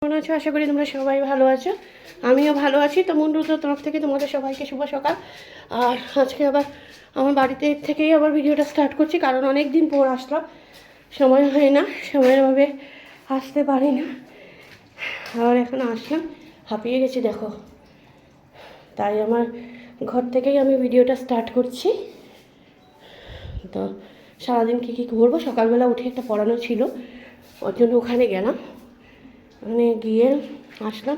কেমন আছো? আশা করি তোমরা সবাই ভালো আছো। আমিও ভালো আছি। তো মন্ডুর তরফ থেকে তোমাদের সবাইকে শুভ সকাল। আর আজকে আবার আমার বাড়িতে থেকেই আবার ভিডিওটা স্টার্ট করছি, কারণ অনেক দিন পর আসলাম, সময় হয় না, সময়েরভাবে আসতে পারি না। আর এখন আসলাম, হাঁপিয়ে গেছি দেখো, তাই আমার ঘর থেকেই আমি ভিডিওটা স্টার্ট করছি। তো সারাদিন কী কী করবো, সকালবেলা উঠে একটা পড়ানো ছিল, ওর জন্য ওখানে গেলাম, ওখানে গিয়ে আসলাম,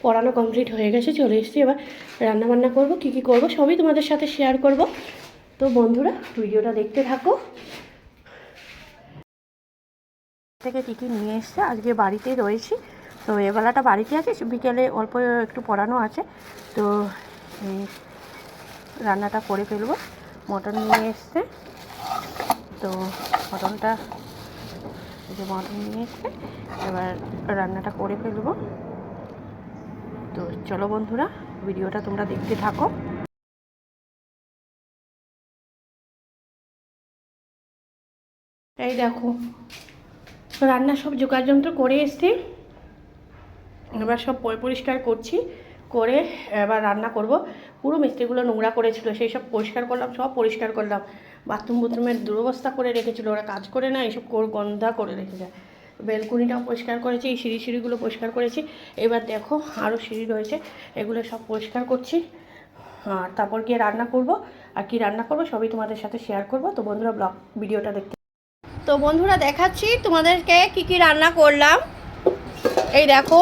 পড়ানো কমপ্লিট হয়ে গেছে, চলে এসেছি। এবার রান্নাবান্না করবো, কী কী করবো সবই তোমাদের সাথে শেয়ার করব। তো বন্ধুরা ভিডিওটা দেখতে থাকো। থেকে কী কী নিয়ে এসছে, আজকে বাড়িতেই রয়েছি, তো এবেলাটা বাড়িতে আছে, বিকেলে অল্প একটু পড়ানো আছে, তো রান্নাটা করে ফেলবো। মটন নিয়ে এসছে, তো মটনটা নিয়ে এসছে, এবার রান্নাটা করে ফেলবো। তো চলো বন্ধুরা ভিডিওটা তোমরা দেখতে থাকো। এই দেখো রান্না সব জোগাড় যন্ত্র করে এসছি, এবার সব পরিষ্কার করছি, করে এবার রান্না করব। পুরো মিস্ত্রিগুলো নোংরা করেছিল, সেই সব পরিষ্কার করলাম, সব পরিষ্কার করলাম। বাথরুমের দুরবস্থা করে রেখেছিলো, ওরা কাজ করে না, এইসব গন্ধা করে রেখে যায়। বেলকুনিটাও পরিষ্কার করেছি, এই সিঁড়িগুলো পরিষ্কার করেছি। এবার দেখো আরও সিঁড়ি রয়েছে, এগুলো সব পরিষ্কার করছি, আর তারপর গিয়ে রান্না করব। আর কি রান্না করব সবই তোমাদের সাথে শেয়ার করব। তো বন্ধুরা ভিডিওটা দেখতে। তো বন্ধুরা দেখাচ্ছি তোমাদেরকে কি কি রান্না করলাম। এই দেখো,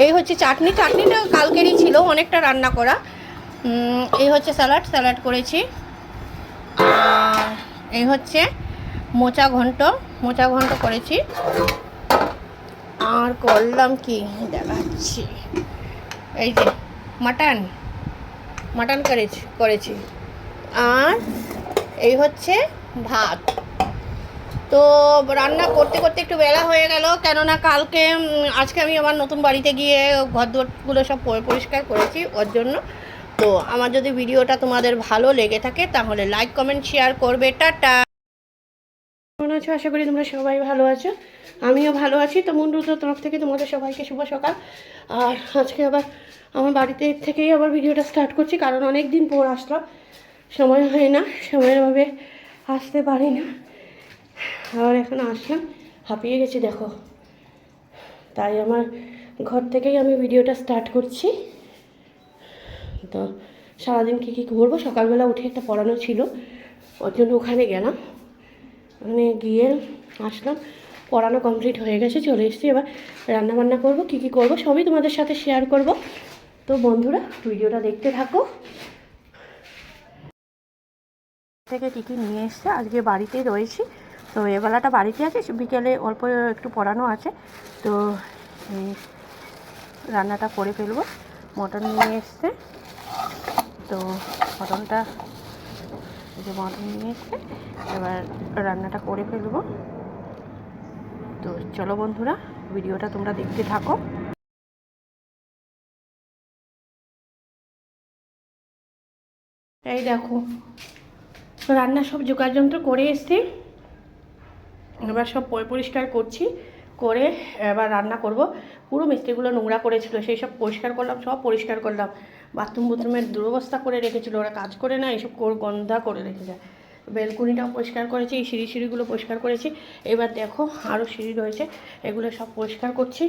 এই হচ্ছে চাটনিটা কালকেরই ছিল, অনেকটা রান্না করা। এই হচ্ছে স্যালাড করেছি। এই হচ্ছে মোচা ঘন্ট করেছি। আর করলাম কি দেখাচ্ছি, এই যে মাটন করেছি। আর এই হচ্ছে ভাত। তো রান্না করতে করতে একটু বেলা হয়ে গেল, কেননা আজকে আমি আমার নতুন বাড়িতে গিয়ে ঘরদোরগুলো সব পরিষ্কার করেছি, ওর জন্য। তো আমার যদি ভিডিওটা তোমাদের ভালো লেগে থাকে তাহলে লাইক কমেন্ট শেয়ার করবে। টাটা। কেমন আছো? আশা করি তোমরা সবাই ভালো আছো। আমিও ভালো আছি। তো মন্ডুর তরফ থেকে তোমাদের সবাইকে শুভ সকাল। আর আজকে আবার আমার বাড়িতে থেকেই আবার ভিডিওটা স্টার্ট করছি, কারণ অনেক দিন পর আসলাম, সময় হয় না, সময়েরভাবে আসতে পারি না। আর এখন আসলাম, হাঁপিয়ে গেছি দেখো, তাই আমার ঘর থেকেই আমি ভিডিওটা স্টার্ট করছি। তো সারাদিন কী কী করবো, সকালবেলা উঠে একটা পড়ানো ছিল, ওর জন্য ওখানে গেলাম, ওখানে গিয়ে আসলাম, পড়ানো কমপ্লিট হয়ে গেছে, চলে এসেছি। এবার রান্নাবান্না করব, কী কী করবো সবই তোমাদের সাথে শেয়ার করব। তো বন্ধুরা ভিডিওটা দেখতে থাকো। থেকে কী কী নিয়ে এসছে, আজকে বাড়িতেই রয়েছি, তো এবেলাটা বাড়িতে আছে, বিকেলে অল্প একটু পড়ানো আছে, তো রান্নাটা করে ফেলবো। মটন নিয়ে এসছে, তো মটন নিয়ে এসছে, এবার রান্নাটা করে ফেলবো। তো চলো বন্ধুরা ভিডিওটা তোমরা দেখতে থাকো। এই দেখো রান্না সব জোগাড় যন্ত্র করে এসছি, এবার সব পরিষ্কার করছি, করে এবার রান্না করব। পুরো মিস্ত্রিগুলো নোংরা করেছিল, সেই সব সব পরিষ্কার করলাম। বাথরুমের দুরবস্থা করে রেখেছিলো, ওরা কাজ করে না, এইসব গন্ধা করে রেখে যায়। বেলকুনিটাও পরিষ্কার করেছি, এই সিঁড়িগুলো পরিষ্কার করেছি। এবার দেখো আরও সিঁড়ি রয়েছে, এগুলো সব পরিষ্কার করছি,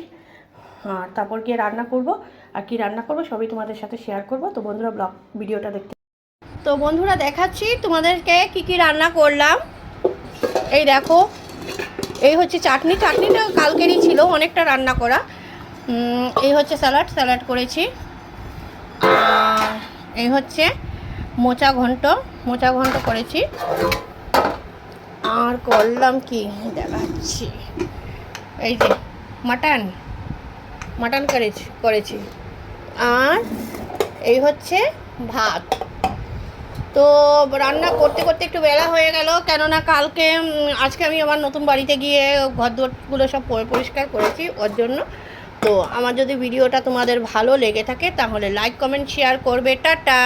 আর তারপর গিয়ে রান্না করব। আর কি রান্না করব সবই তোমাদের সাথে শেয়ার করব। তো বন্ধুরা ভিডিওটা দেখতে। তো বন্ধুরা দেখাচ্ছি তোমাদেরকে কি কি রান্না করলাম। এই দেখো, এই হচ্ছে চাটনিটা কালকেরই ছিল, অনেকটা রান্না করা। এই হচ্ছে স্যালাড করেছি। এই হচ্ছে মোচা ঘন্ট করেছি। আর করলাম কি দেখাচ্ছি, এই যে মাটন করেছি। আর এই হচ্ছে ভাত। তো রান্না করতে করতে একটু বেলা হয়ে গেল, কেননা আজকে আমি আমার নতুন বাড়িতে গিয়ে ঘরদোরগুলো সব পরিষ্কার করেছি, ওর জন্য। তো আমার যদি ভিডিওটা তোমাদের ভালো লেগে থাকে তাহলে লাইক কমেন্ট শেয়ার করবে। টাটা।